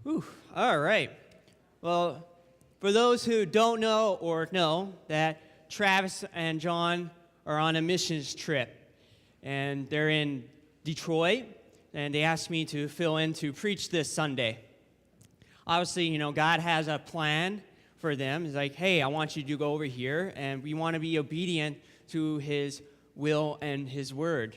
Whew. All right. Well, for those who don't know or know that Travis and John are on a missions trip, and they're in Detroit, and they asked me to fill in to preach this Sunday. Obviously, God has a plan for them. It's like, hey, I want you to go over here, and we want to be obedient to His will and His word.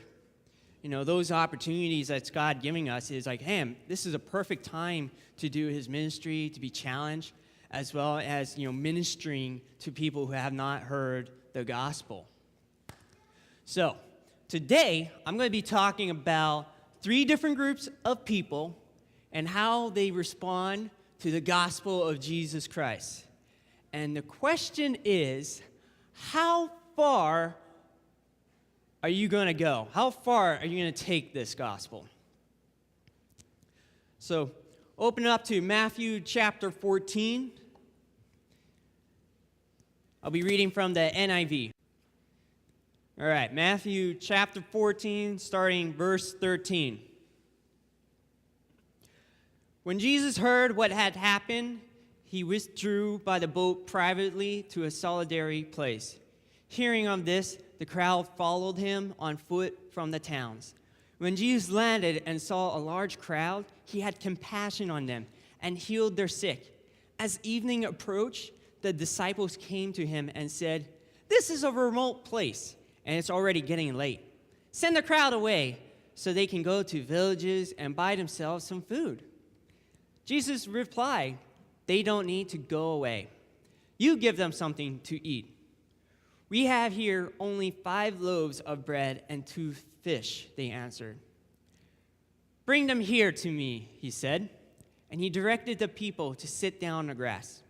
Those opportunities that God giving us is like, hey, this is a perfect time to do His ministry, to be challenged, as well as, ministering to people who have not heard the gospel. So, today, I'm going to be talking about 3 different groups of people and how they respond to the gospel of Jesus Christ. And the question is, how far are you going to go? How far are you going to take this gospel? So, open it up to Matthew chapter 14. I'll be reading from the NIV. All right, Matthew chapter 14, starting verse 13. When Jesus heard what had happened, he withdrew by the boat privately to a solitary place. Hearing of this, the crowd followed him on foot from the towns. When Jesus landed and saw a large crowd, he had compassion on them and healed their sick. As evening approached, the disciples came to him and said, "This is a remote place, and it's already getting late. Send the crowd away so they can go to villages and buy themselves some food." Jesus replied, "They don't need to go away. You give them something to eat." "We have here only 5 loaves of bread and 2 fish," they answered. "Bring them here to me," he said, and he directed the people to sit down on the grass.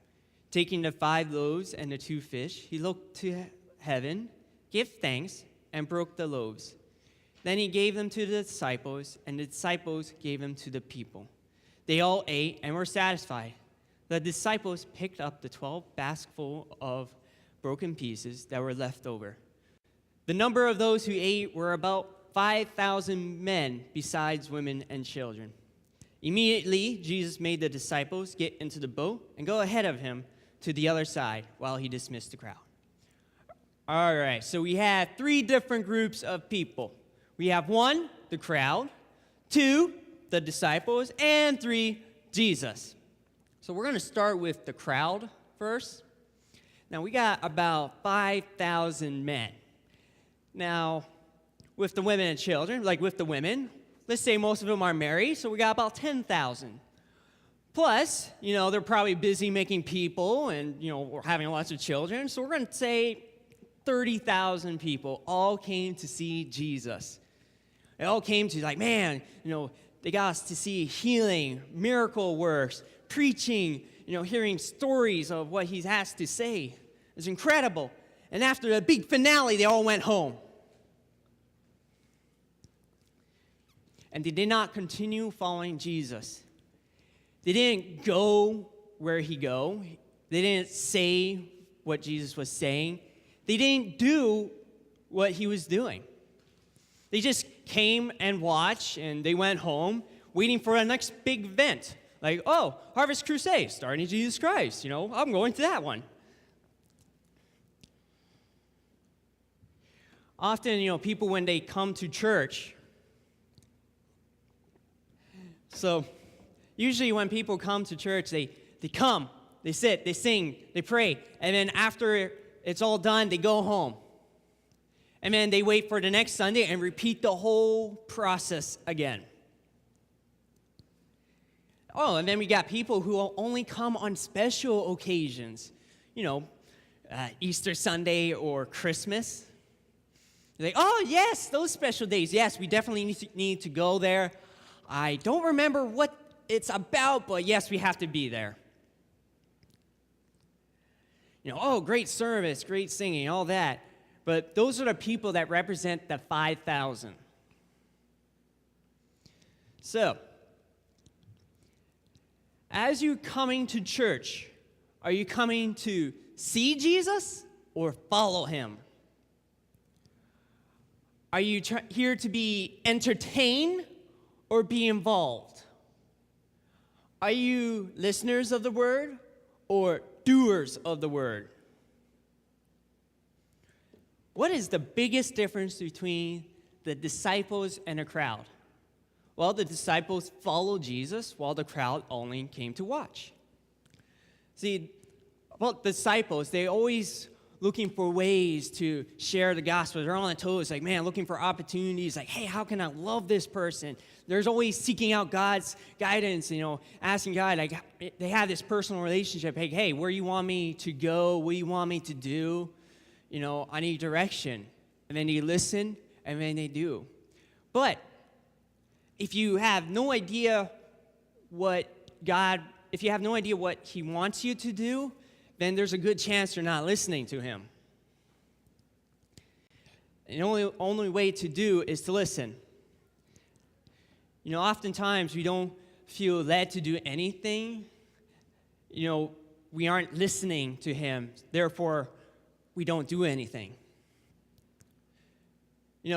Taking the 5 loaves and the 2 fish, he looked to heaven, gave thanks, and broke the loaves. Then he gave them to the disciples, and the disciples gave them to the people. They all ate and were satisfied. The disciples picked up the 12 basketfuls of broken pieces that were left over. The number of those who ate were about 5,000 men, besides women and children. Immediately, Jesus made the disciples get into the boat and go ahead of him to the other side while he dismissed the crowd. All right, so we have 3 different groups of people. We have 1, the crowd, 2, the disciples, and 3, Jesus. So we're going to start with the crowd first. Now, we got about 5,000 men. Now, with the women and children, like with the women, let's say most of them are married, so we got about 10,000. Plus, they're probably busy making people and, we're having lots of children, so we're going to say 30,000 people all came to see Jesus. They all came to they got us to see healing, miracle works, preaching, hearing stories of what he has to say. It's incredible. And after the big finale, they all went home. And they did not continue following Jesus. They didn't go where he go. They didn't say what Jesus was saying. They didn't do what he was doing. They just came and watched, and they went home, waiting for the next big event. Like, oh, Harvest Crusade, starting Jesus Christ. I'm going to that one. Often, people, when they come to church, so usually when people come to church, they come, they sit, they sing, they pray, and then after it's all done, they go home. And then they wait for the next Sunday and repeat the whole process again. Oh, and then we got people who will only come on special occasions. Easter Sunday or Christmas. They're like, oh, yes, those special days. Yes, we definitely need to go there. I don't remember what it's about, but yes, we have to be there. Oh, great service, great singing, all that. But those are the people that represent the 5,000. So, as you're coming to church, are you coming to see Jesus or follow him? Are you here to be entertained or be involved? Are you listeners of the word or doers of the word? What is the biggest difference between the disciples and a crowd? Well, the disciples followed Jesus while the crowd only came to watch. See, about disciples, they always looking for ways to share the gospel. They're on their toes, like, man, looking for opportunities, like, hey, how can I love this person? There's always seeking out God's guidance, asking God, like, they have this personal relationship. Hey, where you want me to go? What do you want me to do? I need direction. And then they listen, and then they do. But if you have no idea what He wants you to do, then there's a good chance you're not listening to Him. And the only way to do is to listen. Oftentimes we don't feel led to do anything. We aren't listening to Him. Therefore, we don't do anything.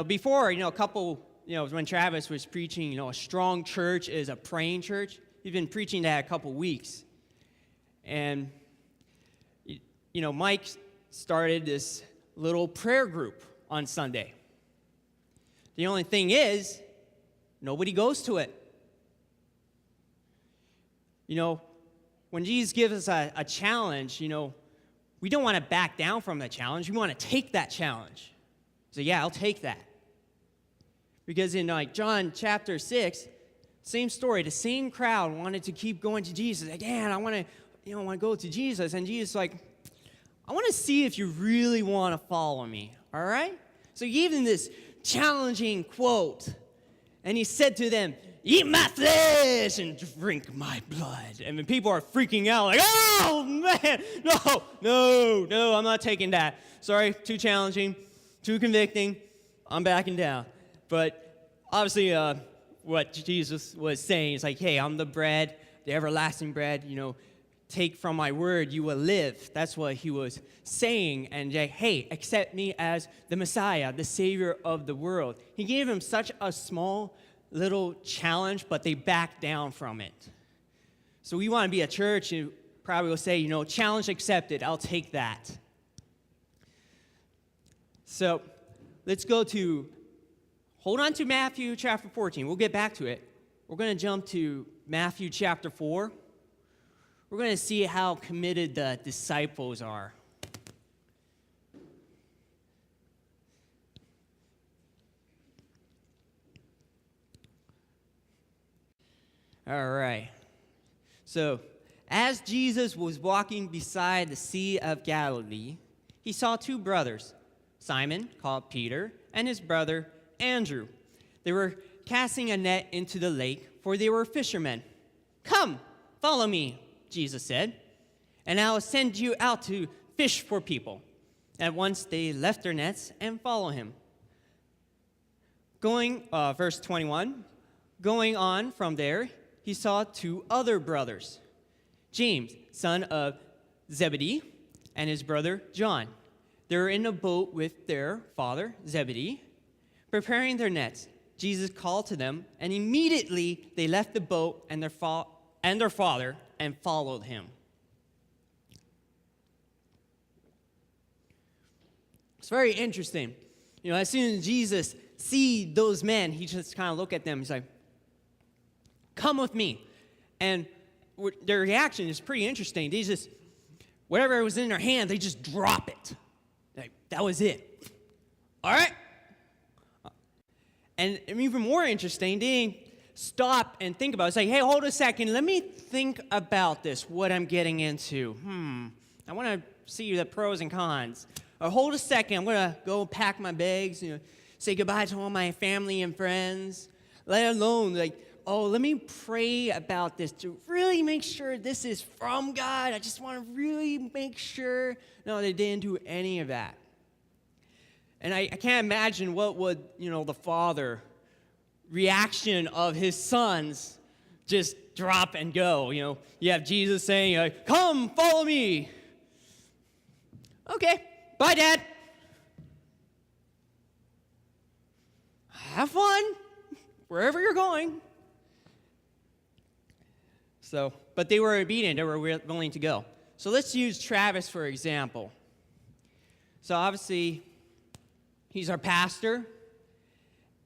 Before, when Travis was preaching, a strong church is a praying church. He's been preaching that a couple weeks. And, Mike started this little prayer group on Sunday. The only thing is, nobody goes to it. When Jesus gives us a challenge, we don't want to back down from the challenge. We want to take that challenge. So, yeah, I'll take that. Because in John chapter 6, same story, the same crowd wanted to keep going to Jesus. Like, Dad, I want to go to Jesus. And Jesus like, I want to see if you really want to follow me, all right? So he gave them this challenging quote. And he said to them, eat my flesh and drink my blood. And the people are freaking out like, oh, man, no, I'm not taking that. Sorry, too challenging, too convicting. I'm backing down. But obviously what Jesus was saying is like, hey, I'm the bread, the everlasting bread, take from my word, you will live. That's what he was saying. And hey, accept me as the Messiah, the Savior of the world. He gave them such a small little challenge, but they backed down from it. So we want to be a church who probably will say, challenge accepted. I'll take that. So let's hold on to Matthew chapter 14. We'll get back to it. We're going to jump to Matthew chapter 4. We're going to see how committed the disciples are. All right. So, as Jesus was walking beside the Sea of Galilee, he saw two brothers, Simon, called Peter, and his brother Andrew. They were casting a net into the lake, for they were fishermen. Come, follow me, Jesus said, and I will send you out to fish for people. At once they left their nets and followed him. Verse 21, going on from there, he saw two other brothers, James, son of Zebedee, and his brother John. They were in a boat with their father, Zebedee, preparing their nets. Jesus called to them, and immediately they left the boat and their father and followed him. It's very interesting. As soon as Jesus sees those men, he just kind of look at them. He's like, come with me. And their reaction is pretty interesting. They just, whatever was in their hand, they just drop it. Like, that was it. All right? And even more interesting, they didn't stop and think about it. It's like, hey, hold a second. Let me think about this, what I'm getting into. I want to see the pros and cons. Or hold a second. I'm going to go pack my bags, say goodbye to all my family and friends. Let alone, let me pray about this to really make sure this is from God. I just want to really make sure. No, they didn't do any of that. And I can't imagine what would, the father reaction of his sons just drop and go. You have Jesus saying, come, follow me. Okay, bye, Dad. Have fun wherever you're going. But they were obedient. They were willing to go. So let's use Travis for example. So obviously, he's our pastor,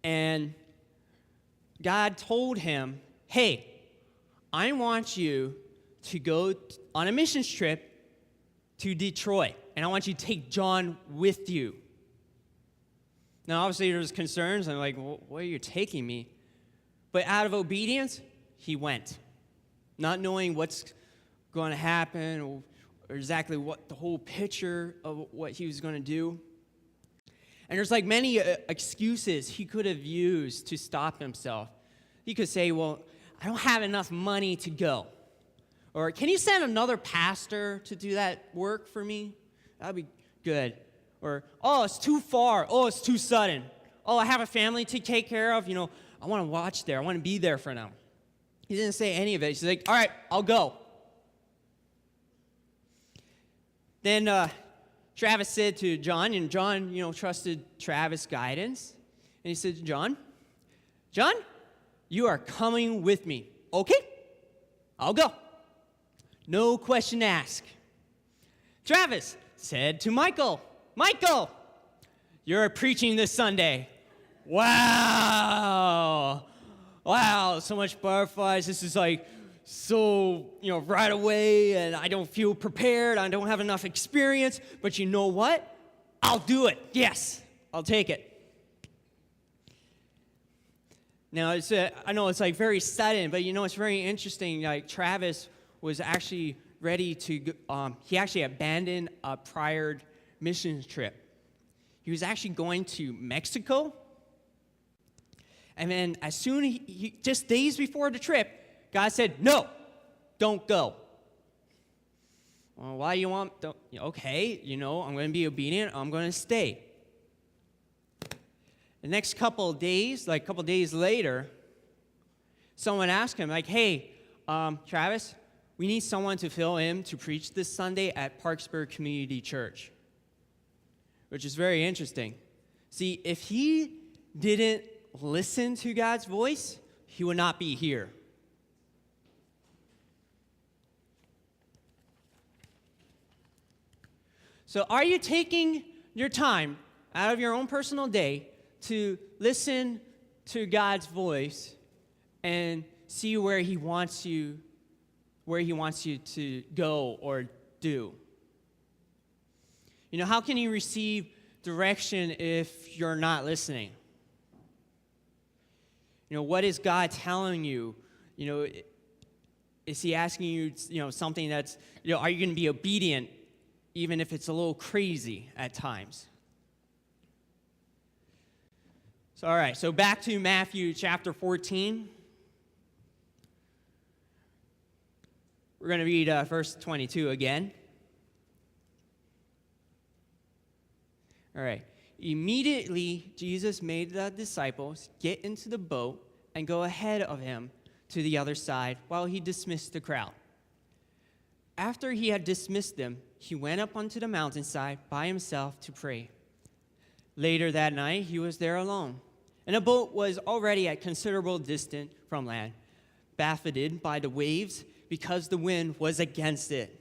and God told him, hey, I want you to go on a missions trip to Detroit, and I want you to take John with you. Now, obviously, there was concerns. I'm like, well, where are you taking me? But out of obedience, he went, not knowing what's going to happen or exactly what the whole picture of what he was going to do. And there's like many excuses he could have used to stop himself. He could say, well, I don't have enough money to go. Or can you send another pastor to do that work for me? That'd be good. Or, oh, it's too far. Oh, it's too sudden. Oh, I have a family to take care of. I want to watch there. I want to be there for them. He didn't say any of it. He's like, all right, I'll go. Then Travis said to John, and John, trusted Travis' guidance. And he said to John, you are coming with me. Okay, I'll go. No question asked. Travis said to Michael, you're preaching this Sunday. Wow, so much butterflies. This is like so, right away, and I don't feel prepared. I don't have enough experience, but you know what? I'll do it. Yes, I'll take it. Now, I know it's like very sudden, but it's very interesting. Like Travis was actually ready to, he actually abandoned a prior missions trip. He was actually going to Mexico. And then as soon as just days before the trip, God said, no, don't go. Well, why do you want, okay, I'm going to be obedient. I'm going to stay. The next couple of days, later, someone asked him, like, hey, Travis, we need someone to fill in to preach this Sunday at Parksburg Community Church, which is very interesting. See, if he didn't listen to God's voice, he would not be here. So are you taking your time out of your own personal day to listen to God's voice and see where he wants you to go or do? How can you receive direction if you're not listening? What is God telling you? Is he asking you, something that's, are you going to be obedient even if it's a little crazy at times? So, all right, so back to Matthew chapter 14. We're going to read verse 22 again. All right. Immediately, Jesus made the disciples get into the boat and go ahead of him to the other side while he dismissed the crowd. After he had dismissed them, he went up onto the mountainside by himself to pray. Later that night, he was there alone, and the boat was already at considerable distance from land, buffeted by the waves because the wind was against it.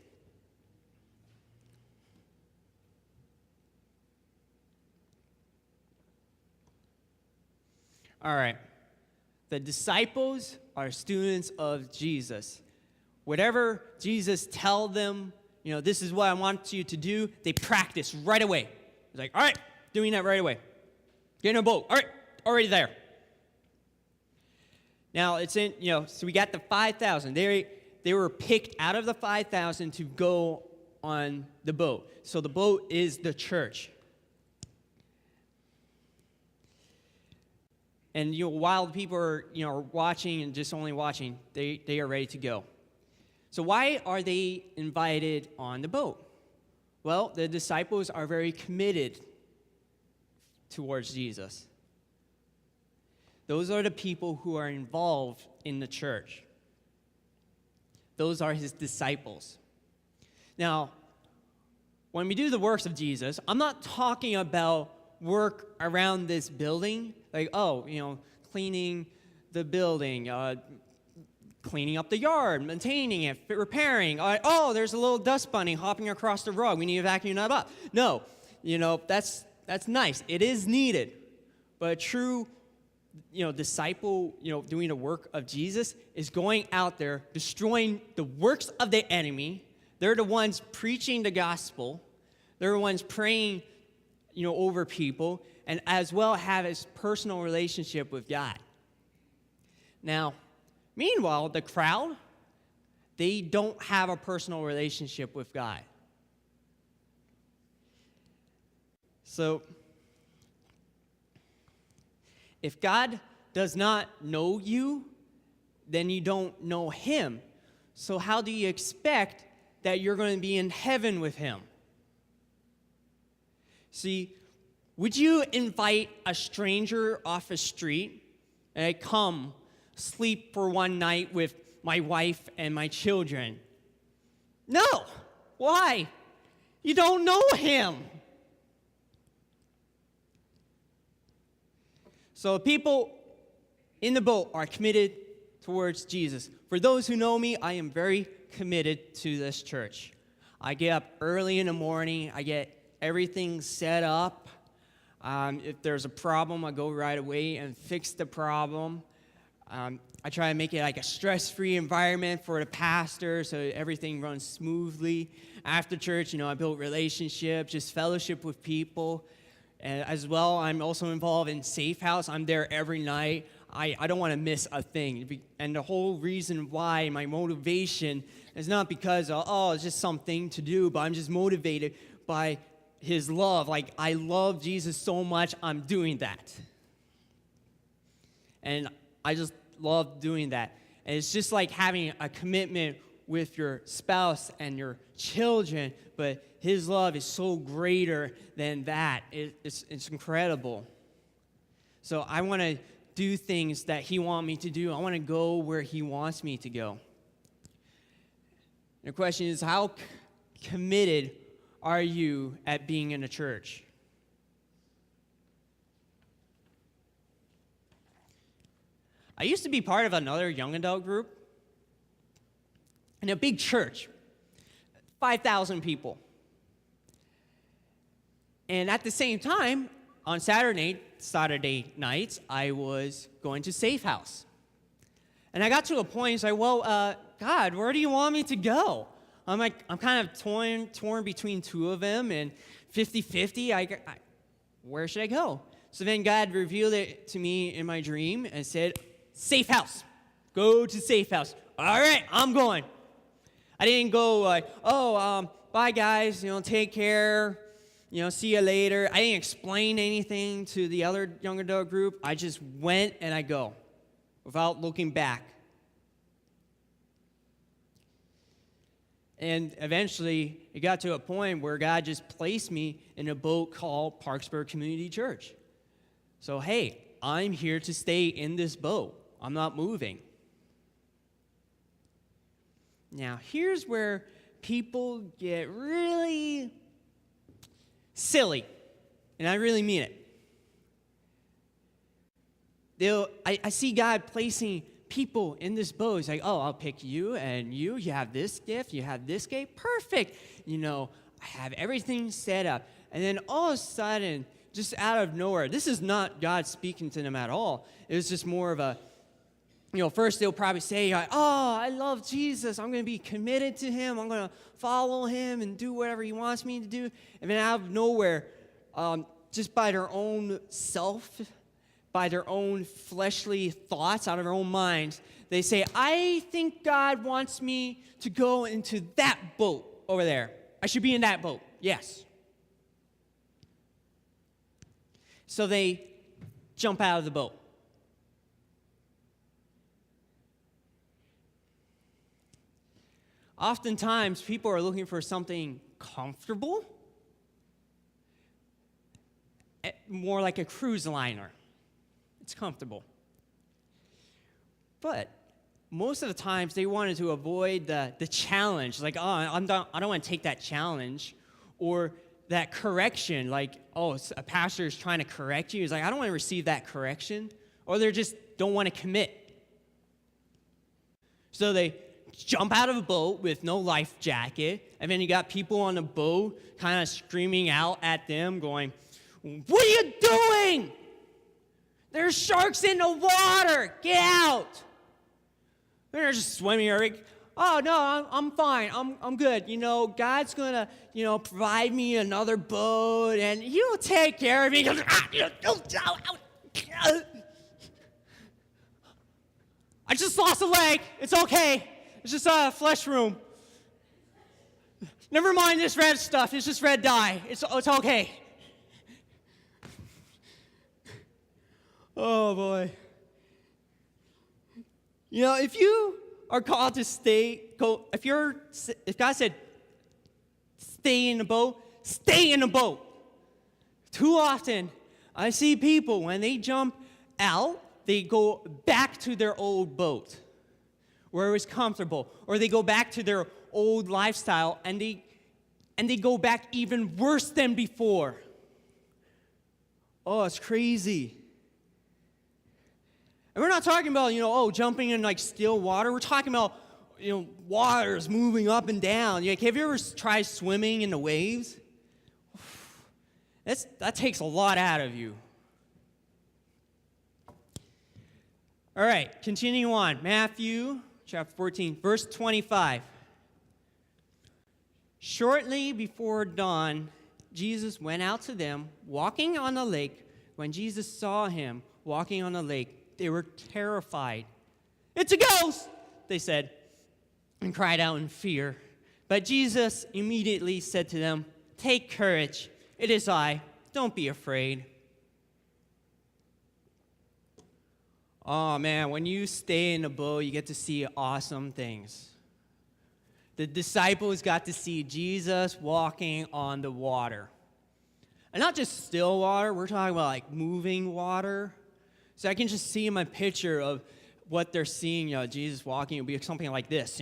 All right. The disciples are students of Jesus. Whatever Jesus tells them, this is what I want you to do, they practice right away. It's like, all right, doing that right away. Get in a boat. All right, already there. Now, it's in, so we got the 5,000. They were picked out of the 5,000 to go on the boat. So the boat is the church. And while people are watching and just only watching, they are ready to go. So why are they invited on the boat? Well, the disciples are very committed towards Jesus. Those are the people who are involved in the church. Those are his disciples. Now, when we do the works of Jesus, I'm not talking about work around this building, like, cleaning the building, cleaning up the yard, maintaining it, repairing. Oh, there's a little dust bunny hopping across the rug. We need to vacuum that up. No, that's nice. It is needed. But a true, disciple, doing the work of Jesus is going out there, destroying the works of the enemy. They're the ones preaching the gospel. They're the ones praying, over people, and as well have his personal relationship with God. Now, meanwhile, the crowd, they don't have a personal relationship with God. So, if God does not know you, then you don't know him. So how do you expect that you're going to be in heaven with him? See, would you invite a stranger off the street and come sleep for one night with my wife and my children? No. Why? You don't know him. So people in the boat are committed towards Jesus. For those who know me, I am very committed to this church. I get up early in the morning. I get everything set up. If there's a problem, I go right away and fix the problem. I try to make it like a stress-free environment for the pastor so everything runs smoothly. After church, I build relationships, just fellowship with people. And as well, I'm also involved in Safe House. I'm there every night. I don't want to miss a thing. And the whole reason why, my motivation, is not because, it's just something to do, but I'm just motivated by his love. Like, I love Jesus so much, I'm doing that. And I just love doing that. And it's just like having a commitment with your spouse and your children, but his love is so greater than that. It's incredible. So I want to do things that he wants me to do. I want to go where he wants me to go. The question is, how committed are you at being in a church? I used to be part of another young adult group in a big church, 5,000 people. And at the same time, on Saturday nights, I was going to Safe House. And I got to a point, it's like, God, where do you want me to go? I'm kind of torn between two of them, and 50-50, where should I go? So then God revealed it to me in my dream and said, Safe House. Go to Safe House. All right, I'm going. I didn't go bye guys, take care, see you later. I didn't explain anything to the other young adult group. I just went and I go without looking back. And eventually, it got to a point where God just placed me in a boat called Parksburg Community Church. So, hey, I'm here to stay in this boat. I'm not moving. Now, here's where people get really silly, and I really mean it. I see God placing people in this boat. It's like, I'll pick you and you. You have this gift. You have this gift. Perfect. I have everything set up. And then all of a sudden, just out of nowhere, this is not God speaking to them at all. It was just more of a, first they'll probably say, I love Jesus. I'm going to be committed to him. I'm going to follow him and do whatever he wants me to do. And then out of nowhere, just by their own self, by their own fleshly thoughts, out of their own minds, they say, I think God wants me to go into that boat over there. I should be in that boat. Yes. So they jump out of the boat. Oftentimes, people are looking for something comfortable, more like a cruise liner. It's comfortable. But most of the times, they wanted to avoid the challenge. Like, I don't want to take that challenge. Or that correction, like, a pastor is trying to correct you. It's like, I don't want to receive that correction. Or they just don't want to commit. So they jump out of a boat with no life jacket, and then you got people on the boat kind of screaming out at them, going, "What are you doing? There's sharks in the water. Get out." They're just swimming. "Oh, no, I'm fine. I'm good. God's going to, provide me another boat, and he'll take care of me." "I just lost a leg. It's okay. It's just a flesh wound. Never mind this red stuff. It's just red dye. It's okay." Oh, boy. If you are called to if God said, stay in the boat, stay in the boat. Too often, I see people, when they jump out, they go back to their old boat where it was comfortable, or they go back to their old lifestyle, and they go back even worse than before. Oh, it's crazy. And we're not talking about, jumping in like still water. We're talking about, waters moving up and down. Have you ever tried swimming in the waves? That takes a lot out of you. All right, continue on. Matthew chapter 14, verse 25. Shortly before dawn, Jesus went out to them, walking on the lake. When Jesus saw him walking on the lake, they were terrified. "It's a ghost," they said, and cried out in fear. But Jesus immediately said to them, "Take courage. It is I. Don't be afraid." Oh, man, when you stay in a boat, you get to see awesome things. The disciples got to see Jesus walking on the water. And not just still water, we're talking about like moving water. So I can just see in my picture of what they're seeing, Jesus walking. It would be something like this,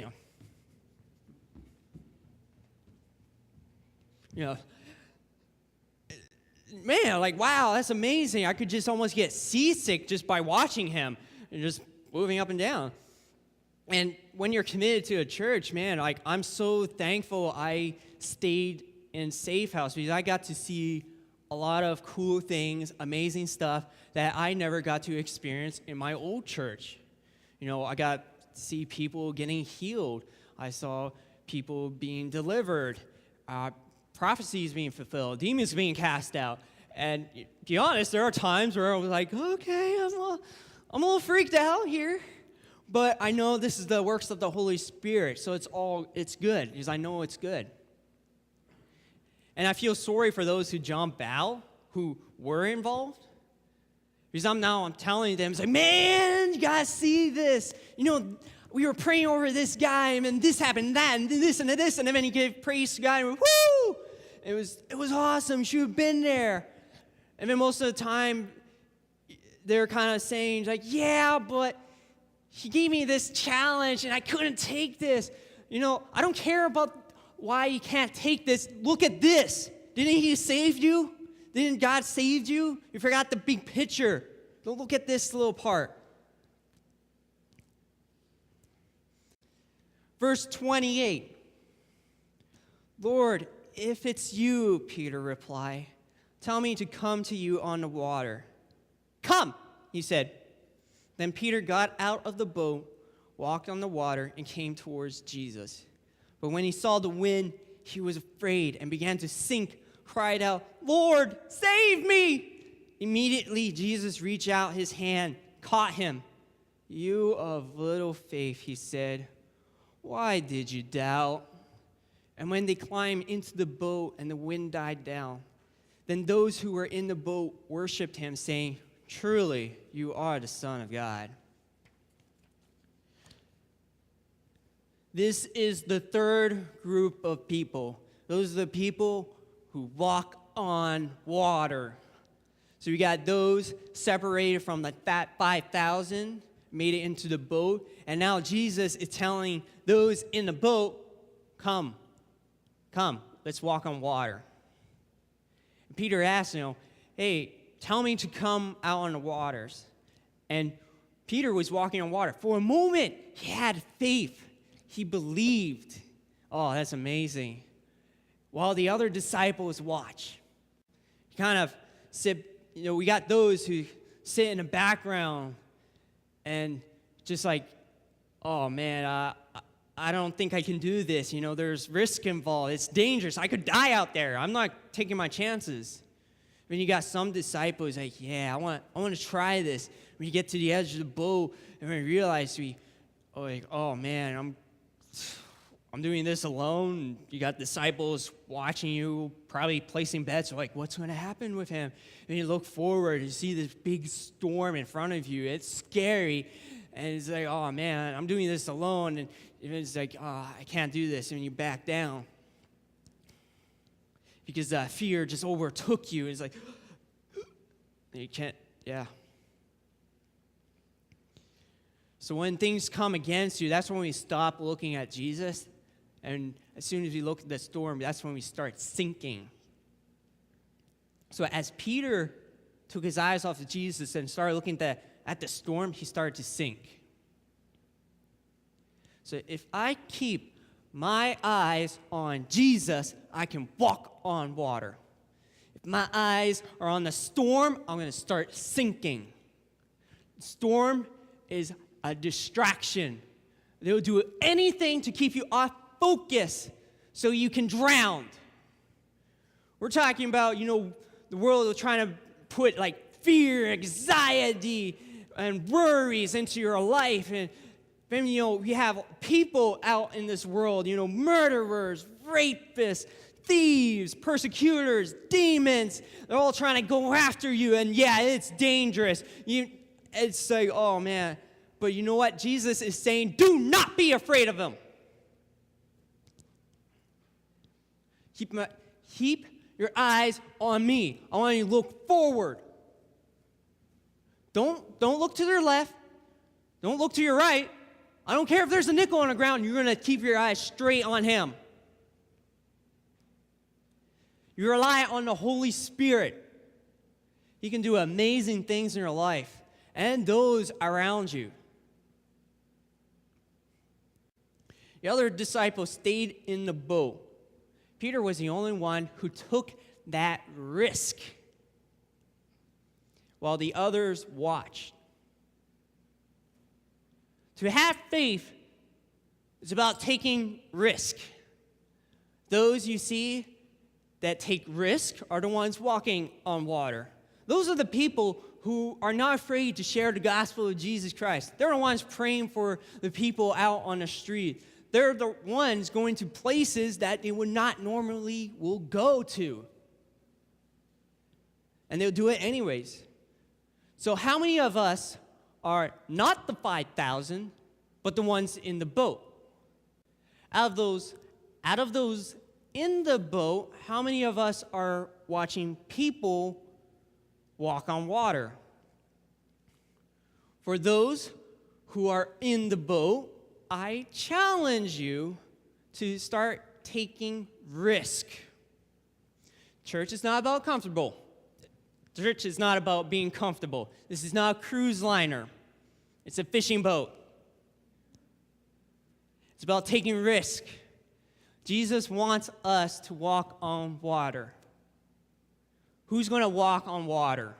Man, like, wow, that's amazing. I could just almost get seasick just by watching him and just moving up and down. And when you're committed to a church, man, like, I'm so thankful I stayed in Safe House, because I got to see a lot of cool things, amazing stuff that I never got to experience in my old church. I got to see people getting healed. I saw people being delivered, prophecies being fulfilled, demons being cast out. And to be honest, there are times where I was like, okay, I'm a little freaked out here. But I know this is the works of the Holy Spirit, so it's good, because I know it's good. And I feel sorry for those who jump out, who were involved. Because I'm telling them, it's like, man, you gotta see this. We were praying over this guy, and then this happened, that, and this, and this, and then he gave praise to God, and woo! It was awesome. You should have been there. And then most of the time, they're kind of saying, like, yeah, but he gave me this challenge, and I couldn't take this. I don't care about why you can't take this. Look at this. Didn't he save you? Didn't God save you? You forgot the big picture. Don't look at this little part. Verse 28. "Lord, if it's you," Peter replied, "tell me to come to you on the water." "Come," he said. Then Peter got out of the boat, walked on the water, and came towards Jesus. But when he saw the wind, he was afraid and began to sink, cried out, "Lord, save me!" Immediately Jesus reached out his hand, caught him. "You of little faith," he said, "why did you doubt?" And when they climbed into the boat and the wind died down, then those who were in the boat worshipped him, saying, "Truly, you are the Son of God." This is the third group of people. Those are the people who walk on water. So we got those separated from the 5,000, made it into the boat. And now Jesus is telling those in the boat, come, let's walk on water. And Peter asked, hey, tell me to come out on the waters. And Peter was walking on water. For a moment, he had faith. He believed. Oh, that's amazing. While the other disciples watch. You kind of sit, we got those who sit in the background and just like, oh man, I don't think I can do this. There's risk involved. It's dangerous. I could die out there. I'm not taking my chances. When you got some disciples like, yeah, I want to try this. When you get to the edge of the boat and we realize oh man, I'm doing this alone. You got disciples watching you, probably placing bets. Like, what's going to happen with him? And you look forward and see this big storm in front of you. It's scary. And it's like, oh, man, I'm doing this alone. And it's like, oh, I can't do this. And you back down. Because fear just overtook you. It's like, you can't, yeah. So when things come against you, that's when we stop looking at Jesus. And as soon as we look at the storm, that's when we start sinking. So as Peter took his eyes off of Jesus and started looking at the storm, he started to sink. So if I keep my eyes on Jesus, I can walk on water. If my eyes are on the storm, I'm going to start sinking. Storm is a distraction. They'll do anything to keep you off focus so you can drown. We're talking about, the world is trying to put like fear, anxiety, and worries into your life. And then, we have people out in this world, murderers, rapists, thieves, persecutors, demons. They're all trying to go after you. And yeah, it's dangerous. It's like, oh man. But you know what? Jesus is saying, do not be afraid of them. Keep your eyes on me. I want you to look forward. Don't look to their left. Don't look to your right. I don't care if there's a nickel on the ground. You're going to keep your eyes straight on him. You rely on the Holy Spirit. He can do amazing things in your life and those around you. The other disciples stayed in the boat. Peter was the only one who took that risk while the others watched. To have faith is about taking risk. Those you see that take risk are the ones walking on water. Those are the people who are not afraid to share the gospel of Jesus Christ. They're the ones praying for the people out on the street. They're the ones going to places that they would not normally will go to. And they'll do it anyways. So how many of us are not the 5,000, but the ones in the boat? Out of those in the boat, how many of us are watching people walk on water? For those who are in the boat, I challenge you to start taking risk. Church is not about comfortable. Church is not about being comfortable. This is not a cruise liner. It's a fishing boat. It's about taking risk. Jesus wants us to walk on water. Who's going to walk on water?